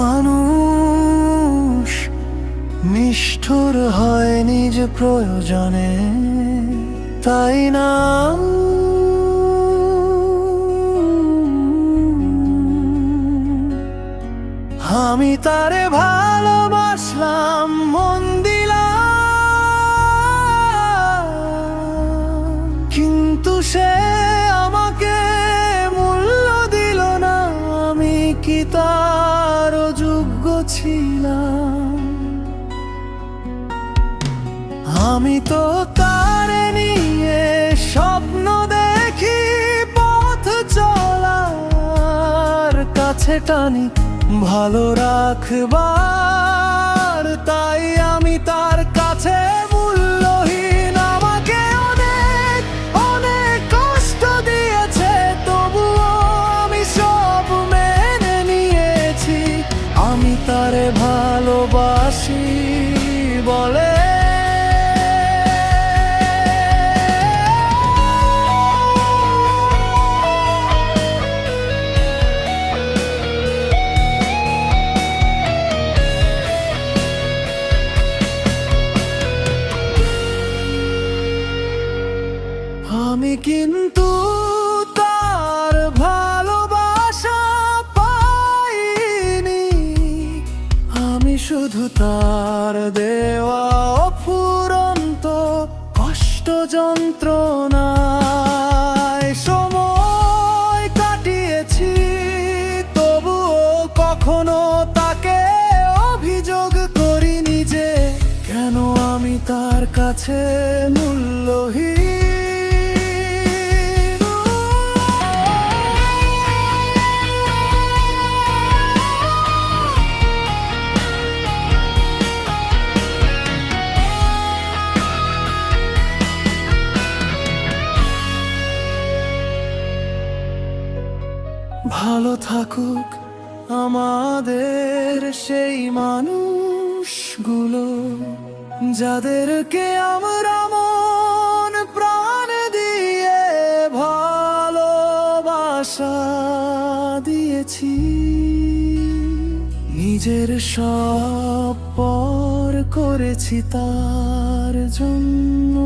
মানুষ নিষ্ঠুর হয় নিজ প্রয়োজনে, তাই না? আমি তারে ভালোবাসলাম, মন দিলাম, কিন্তু সে আমাকে মূল্য দিল না। আমি কি তার যোগ্য ছিলাম? আমি তো তারে নিয়ে স্বপ্ন দেখি, পথ চলার কাছে টানি ভালো রাখবার, তাই আমি তার কাছে মূল্যহীন। আমাকে অনেক অনেক কষ্ট দিয়েছে, তবুও আমি সব মেনে নিয়েছি। আমি তারে ভালোবাসি বলে আমি, কিন্তু তার ভালোবাসা পাইনি। আমি শুধু তার দেওয়া অফুরন্ত কষ্ট যন্ত্রণায় সময় কাটিয়েছি। তবুও কখনো তাকে অভিযোগ করিনি যে কেন আমি তার কাছে মূল্যহীন। ভালো থাকুক আমাদের সেই মানুষগুলো, যাদেরকে আমরা মন প্রাণ দিয়ে ভালোবাসা দিয়েছি। নিজের সব পর করেছি তার জন্য।